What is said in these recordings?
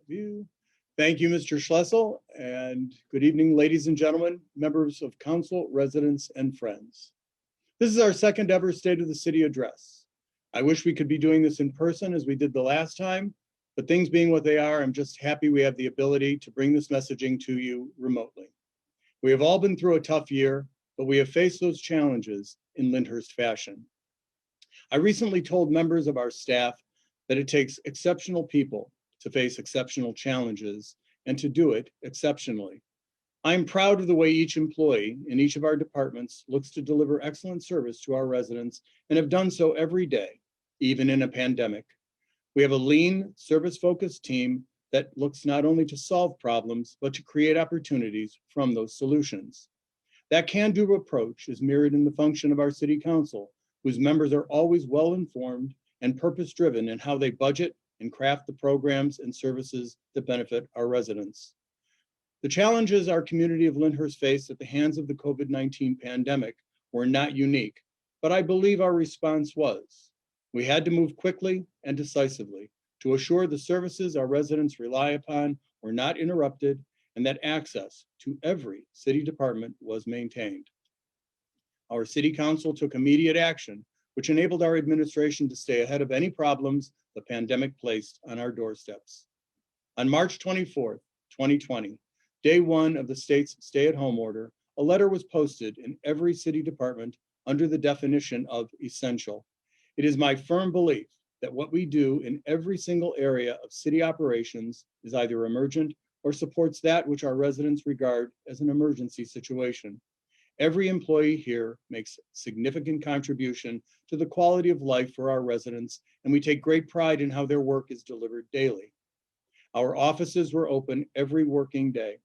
View. Thank you, Mr. Schlessel, and good evening, ladies and gentlemen, members of council, residents, and friends. This is our second ever State of the City address. I wish we could be doing this in person as we did the last time, but things being what they are, I'm just happy we have the ability to bring this messaging to you remotely. We have all been through a tough year, but we have faced those challenges in Lyndhurst fashion. I recently told members of our staff that it takes exceptional people to face exceptional challenges and to do it exceptionally. I'm proud of the way each employee in each of our departments looks to deliver excellent service to our residents and have done so every day, even in a pandemic. We have a lean, service-focused team that looks not only to solve problems, but to create opportunities from those solutions. That can-do approach is mirrored in the function of our City Council, whose members are always well-informed and purpose-driven in how they budget and craft the programs and services that benefit our residents. The challenges our community of Lyndhurst faced at the hands of the COVID-19 pandemic were not unique, but I believe our response was. We had to move quickly and decisively to assure the services our residents rely upon were not interrupted and that access to every city department was maintained. Our City Council took immediate action, which enabled our administration to stay ahead of any problems the pandemic placed on our doorsteps. On March 24th, 2020, day one of the state's stay-at-home order, a letter was posted in every city department under the definition of essential. It is my firm belief that what we do in every single area of city operations is either emergent or supports that which our residents regard as an emergency situation. Every employee here makes significant contribution to the quality of life for our residents, and we take great pride in how their work is delivered daily. Our offices were open every working day.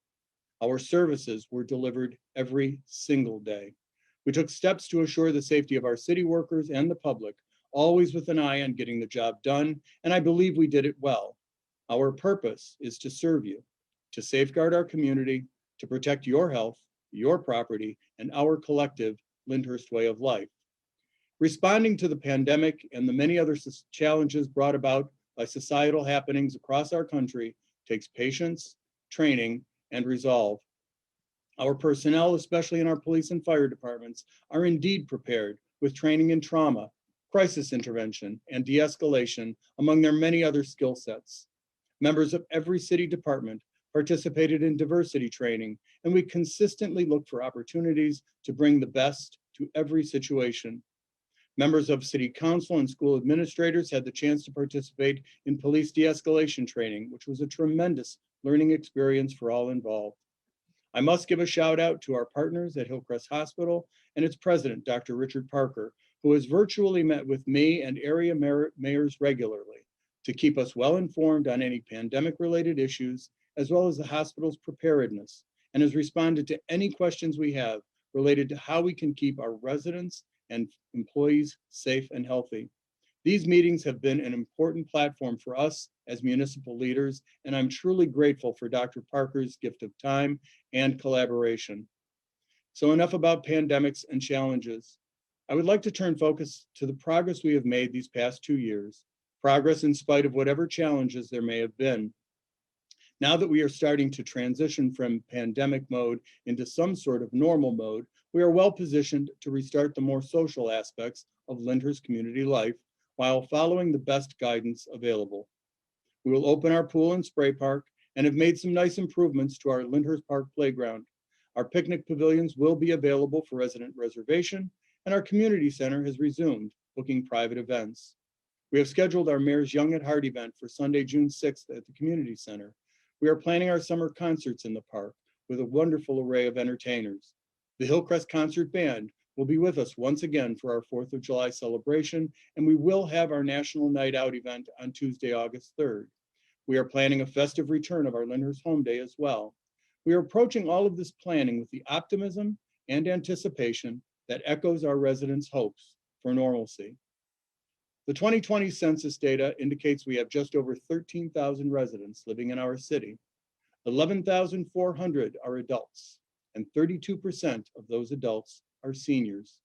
Our services were delivered every single day. We took steps to assure the safety of our city workers and the public, always with an eye on getting the job done, and I believe we did it well. Our purpose is to serve you, to safeguard our community, to protect your health, your property, and our collective Lyndhurst way of life. Responding to the pandemic and the many other challenges brought about by societal happenings across our country takes patience, training, and resolve. Our personnel, especially in our police and fire departments, are indeed prepared with training in trauma, crisis intervention, and de-escalation, among their many other skill sets. Members of every city department participated in diversity training, and we consistently look for opportunities to bring the best to every situation. Members of City Council and school administrators had the chance to participate in police de-escalation training, which was a tremendous learning experience for all involved. I must give a shout out to our partners at Hillcrest Hospital and its president, Dr. Richard Parker, who has virtually met with me and area mayors regularly to keep us well informed on any pandemic-related issues, as well as the hospital's preparedness, and has responded to any questions we have related to how we can keep our residents and employees safe and healthy. These meetings have been an important platform for us as municipal leaders, and I'm truly grateful for Dr. Parker's gift of time and collaboration. So enough about pandemics and challenges. I would like to turn focus to the progress we have made these past 2 years, progress in spite of whatever challenges there may have been. Now that we are starting to transition from pandemic mode into some sort of normal mode, we are well positioned to restart the more social aspects of Lyndhurst community life while following the best guidance available. We will open our pool and spray park and have made some nice improvements to our Lyndhurst Park playground. Our picnic pavilions will be available for resident reservation, and our community center has resumed booking private events. We have scheduled our Mayor's Young at Heart event for Sunday, June 6th at the community center. We are planning our summer concerts in the park with a wonderful array of entertainers. The Hillcrest Concert Band will be with us once again for our 4th of July celebration, and we will have our National Night Out event on Tuesday, August 3rd. We are planning a festive return of our Lyndhurst Home Day as well. We are approaching all of this planning with the optimism and anticipation that echoes our residents' hopes for normalcy. The 2020 census data indicates we have just over 13,000 residents living in our city. 11,400 are adults, and 32% of those adults are seniors.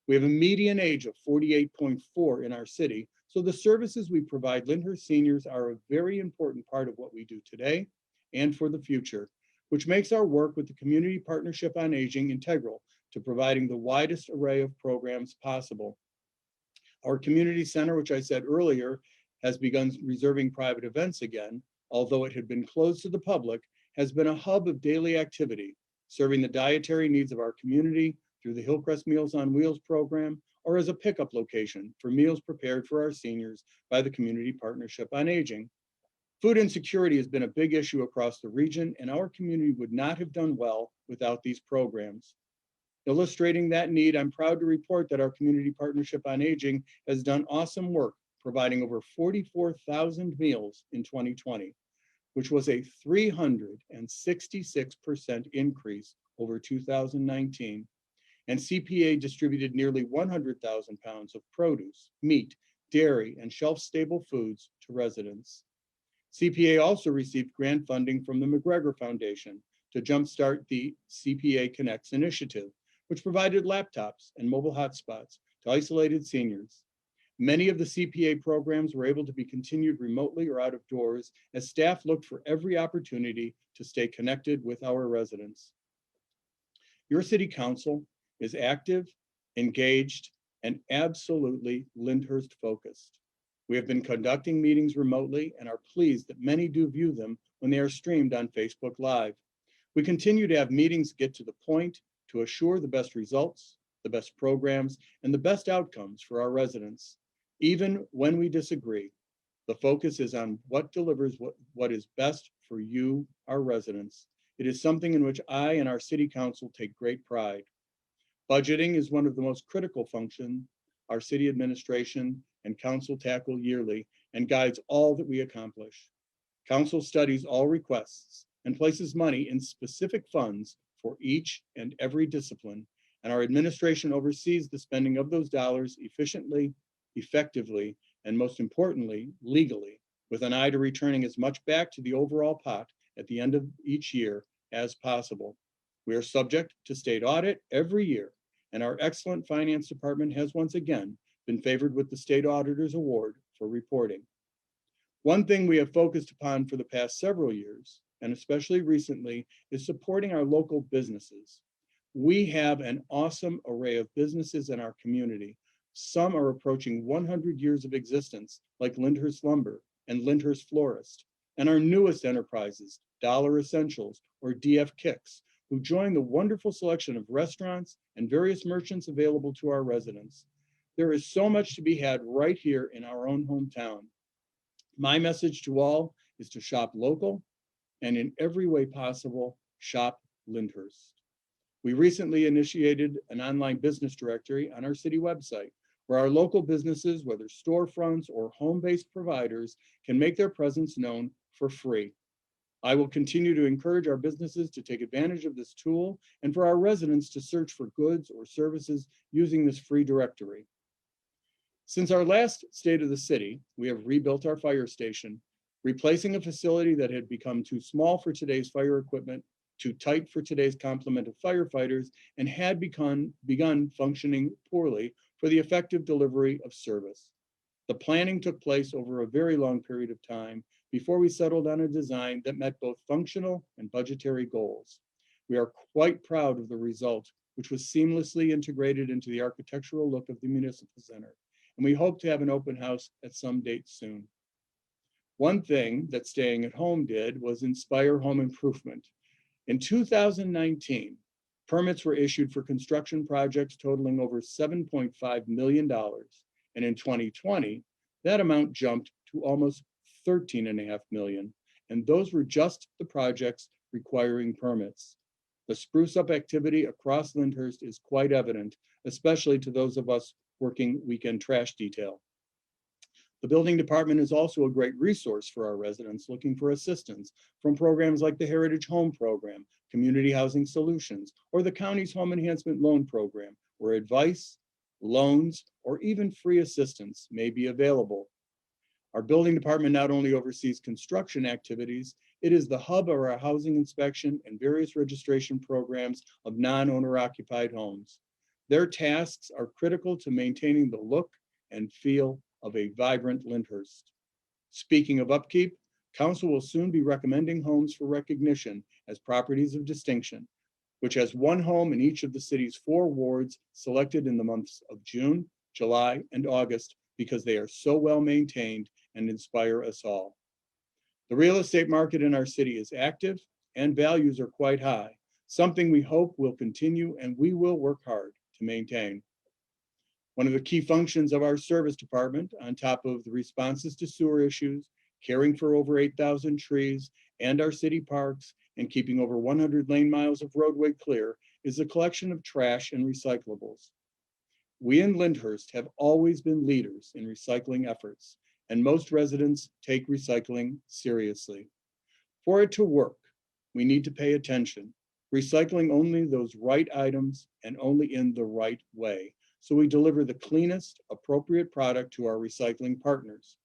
We have a median age of 48.4 in our city, So the services we provide Lyndhurst seniors are a very important part of what we do today and for the future, which makes our work with the Community Partnership on Aging integral to providing the widest array of programs possible. Our community center, which I said earlier, has begun reserving private events again, although it had been closed to the public, has been a hub of daily activity, serving the dietary needs of our community through the Hillcrest Meals on Wheels program, or as a pickup location for meals prepared for our seniors by the Community Partnership on Aging. Food insecurity has been a big issue across the region, and our community would not have done well without these programs. Illustrating that need, I'm proud to report that our Community Partnership on Aging has done awesome work, providing over 44,000 meals in 2020, which was a 366% increase over 2019. And CPA distributed nearly 100,000 pounds of produce, meat, dairy, and shelf-stable foods to residents. CPA also received grant funding from the McGregor Foundation to jumpstart the CPA Connects initiative, which provided laptops and mobile hotspots to isolated seniors. Many of the CPA programs were able to be continued remotely or out of doors as staff looked for every opportunity to stay connected with our residents. Your city council is active, engaged, and absolutely Lyndhurst focused. We have been conducting meetings remotely and are pleased that many do view them when they are streamed on Facebook Live. We continue to have meetings get to the point to assure the best results, the best programs, and the best outcomes for our residents. Even when we disagree, the focus is on what delivers what is best for you, our residents. It is something in which I and our city council take great pride. Budgeting is one of the most critical functions our city administration and council tackle yearly and guides all that we accomplish. Council studies all requests and places money in specific funds for each and every discipline, and our administration oversees the spending of those dollars efficiently, effectively, and most importantly, legally, with an eye to returning as much back to the overall pot at the end of each year as possible. We are subject to state audit every year, and our excellent finance department has once again been favored with the State Auditor's Award for reporting. One thing we have focused upon for the past several years, and especially recently, is supporting our local businesses. We have an awesome array of businesses in our community. Some are approaching 100 years of existence, like Lyndhurst Lumber and Lyndhurst Florist, and our newest enterprises, Dollar Essentials or DF Kicks, who join the wonderful selection of restaurants and various merchants available to our residents. There is so much to be had right here in our own hometown. My message to all is to shop local and in every way possible, shop Lyndhurst. We recently initiated an online business directory on our city website where our local businesses, whether storefronts or home-based providers, can make their presence known for free. I will continue to encourage our businesses to take advantage of this tool and for our residents to search for goods or services using this free directory. Since our last State of the City, we have rebuilt our fire station, replacing a facility that had become too small for today's fire equipment, too tight for today's complement of firefighters, and had begun functioning poorly for the effective delivery of service. The planning took place over a very long period of time before we settled on a design that met both functional and budgetary goals. We are quite proud of the result, which was seamlessly integrated into the architectural look of the Municipal Center, and we hope to have an open house at some date soon. One thing that staying at home did was inspire home improvement. In 2019, permits were issued for construction projects totaling over $7.5 million. And in 2020, that amount jumped to almost $13.5 million. And those were just the projects requiring permits. The spruce up activity across Lyndhurst is quite evident, especially to those of us working weekend trash detail. The building department is also a great resource for our residents looking for assistance from programs like the Heritage Home Program, Community Housing Solutions, or the county's Home Enhancement Loan Program, where advice, loans, or even free assistance may be available. Our building department not only oversees construction activities, it is the hub of our housing inspection and various registration programs of non-owner occupied homes. Their tasks are critical to maintaining the look and feel of a vibrant Lyndhurst. Speaking of upkeep, Council will soon be recommending homes for recognition as properties of distinction, which has one home in each of the city's 4 wards selected in the months of June, July, and August because they are so well maintained and inspire us all. The real estate market in our city is active and values are quite high, something we hope will continue and we will work hard to maintain. One of the key functions of our service department, on top of the responses to sewer issues, caring for over 8,000 trees and our city parks, and keeping over 100 lane miles of roadway clear, is the collection of trash and recyclables. We in Lyndhurst have always been leaders in recycling efforts, and most residents take recycling seriously. For it to work, we need to pay attention, recycling only those right items and only in the right way, so we deliver the cleanest, appropriate product to our recycling partners.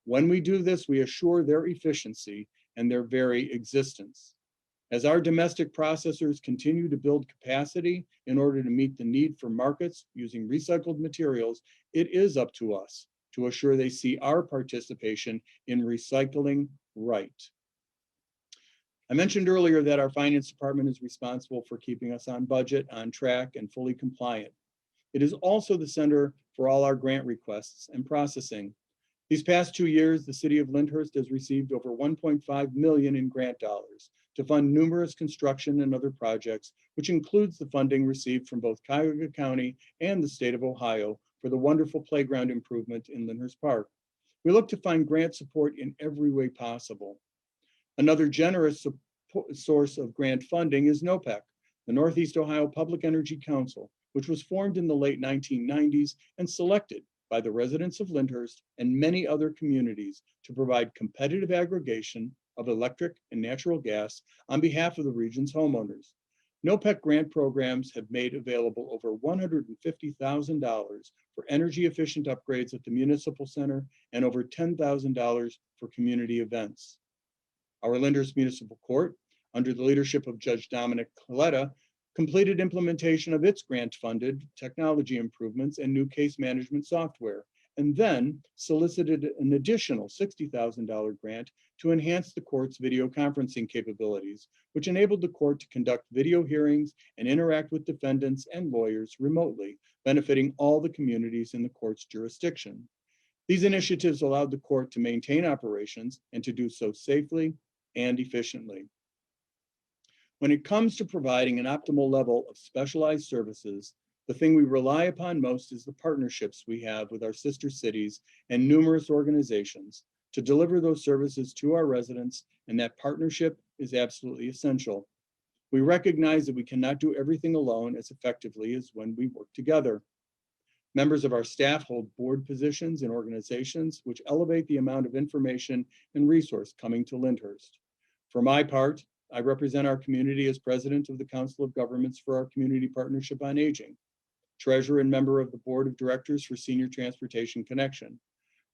When we do this, we assure their efficiency and their very existence. As our domestic processors continue to build capacity in order to meet the need for markets using recycled materials, it is up to us to assure they see our participation in recycling right. I mentioned earlier that our finance department is responsible for keeping us on budget, on track, and fully compliant. It is also the center for all our grant requests and processing. These past 2 years, the city of Lyndhurst has received over $1.5 million in grant dollars to fund numerous construction and other projects, which includes the funding received from both Cuyahoga County and the state of Ohio for the wonderful playground improvement in Lyndhurst Park. We look to find grant support in every way possible. Another generous source of grant funding is NOPEC, the Northeast Ohio Public Energy Council, which was formed in the late 1990s and selected by the residents of Lyndhurst and many other communities to provide competitive aggregation of electric and natural gas on behalf of the region's homeowners. NOPEC grant programs have made available over $150,000 for energy efficient upgrades at the municipal center and over $10,000 for community events. Our Lyndhurst Municipal Court, under the leadership of Judge Dominic Coletta, completed implementation of its grant-funded technology improvements and new case management software, and then solicited an additional $60,000 grant to enhance the court's video conferencing capabilities, which enabled the court to conduct video hearings and interact with defendants and lawyers remotely, benefiting all the communities in the court's jurisdiction. These initiatives allowed the court to maintain operations and to do so safely and efficiently. When it comes to providing an optimal level of specialized services, the thing we rely upon most is the partnerships we have with our sister cities and numerous organizations to deliver those services to our residents, and that partnership is absolutely essential. We recognize that we cannot do everything alone as effectively as when we work together. Members of our staff hold board positions in organizations which elevate the amount of information and resource coming to Lyndhurst. For my part, I represent our community as president of the Council of Governments for our Community Partnership on Aging, treasurer and member of the Board of Directors for Senior Transportation Connection,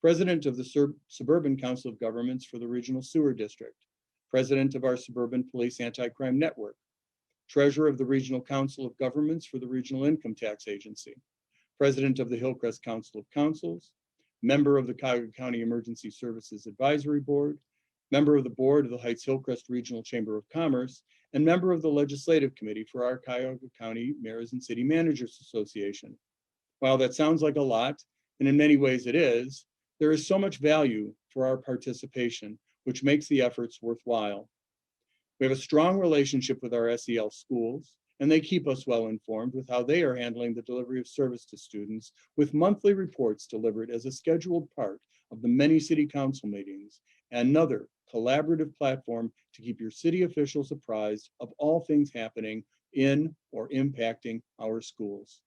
president of the Suburban Council of Governments for the Regional Sewer District, president of our Suburban Police Anti-Crime Network, treasurer of the Regional Council of Governments for the Regional Income Tax Agency, president of the Hillcrest Council of Councils, member of the Cuyahoga County Emergency Services Advisory Board, member of the board of the Heights Hillcrest Regional Chamber of Commerce, and member of the Legislative Committee for our Cuyahoga County Mayors and City Managers Association. While that sounds like a lot, and in many ways it is, there is so much value for our participation, which makes the efforts worthwhile. We have a strong relationship with our SEL schools, and they keep us well informed with how they are handling the delivery of service to students, with monthly reports delivered as a scheduled part of the many city council meetings, and another collaborative platform to keep your city officials apprised of all things happening in or impacting our schools.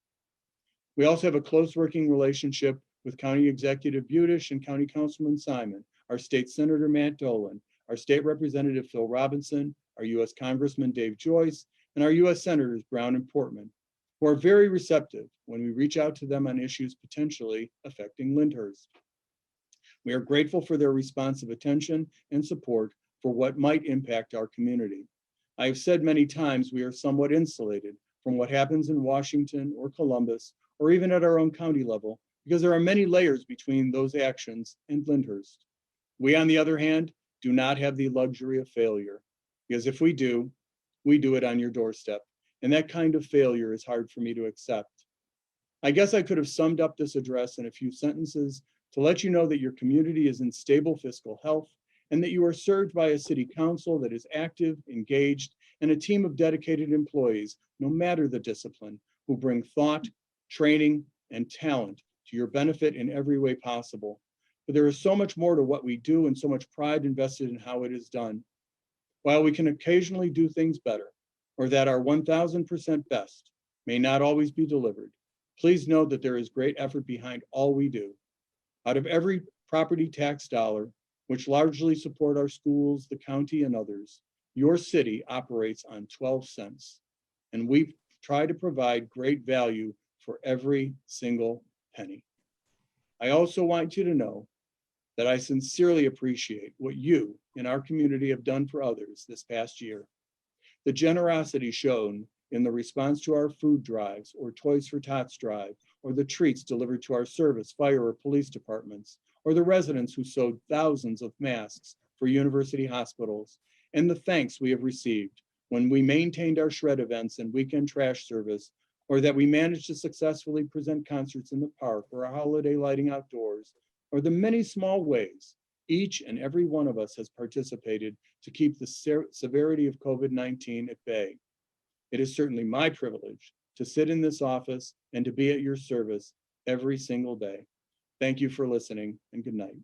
We also have a close working relationship with County Executive Budish and County Councilman Simon, our State Senator Matt Dolan, our State Representative Phil Robinson, our U.S. Congressman Dave Joyce, and our U.S. Senators Brown and Portman, who are very receptive when we reach out to them on issues potentially affecting Lyndhurst. We are grateful for their responsive attention and support for what might impact our community. I have said many times we are somewhat insulated from what happens in Washington or Columbus, or even at our own county level, because there are many layers between those actions and Lyndhurst. We, on the other hand, do not have the luxury of failure, because if we do it on your doorstep. And that kind of failure is hard for me to accept. I guess I could have summed up this address in a few sentences to let you know that your community is in stable fiscal health and that you are served by a city council that is active, engaged, and a team of dedicated employees, no matter the discipline, who bring thought, training, and talent to your benefit in every way possible. But there is so much more to what we do and so much pride invested in how it is done. While we can occasionally do things better, or that our 1000% best may not always be delivered, please know that there is great effort behind all we do. Out of every property tax dollar, which largely support our schools, the county, and others, your city operates on 12 cents. And we try to provide great value for every single penny. I also want you to know that I sincerely appreciate what you in our community have done for others this past year. The generosity shown in the response to our food drives or Toys for Tots drive, or the treats delivered to our service, fire, or police departments, or the residents who sewed thousands of masks for university hospitals, and the thanks we have received when we maintained our shred events and weekend trash service, or that we managed to successfully present concerts in the park or a holiday lighting outdoors, or the many small ways each and every one of us has participated to keep the severity of COVID-19 at bay. It is certainly my privilege to sit in this office and to be at your service every single day. Thank you for listening, and good night.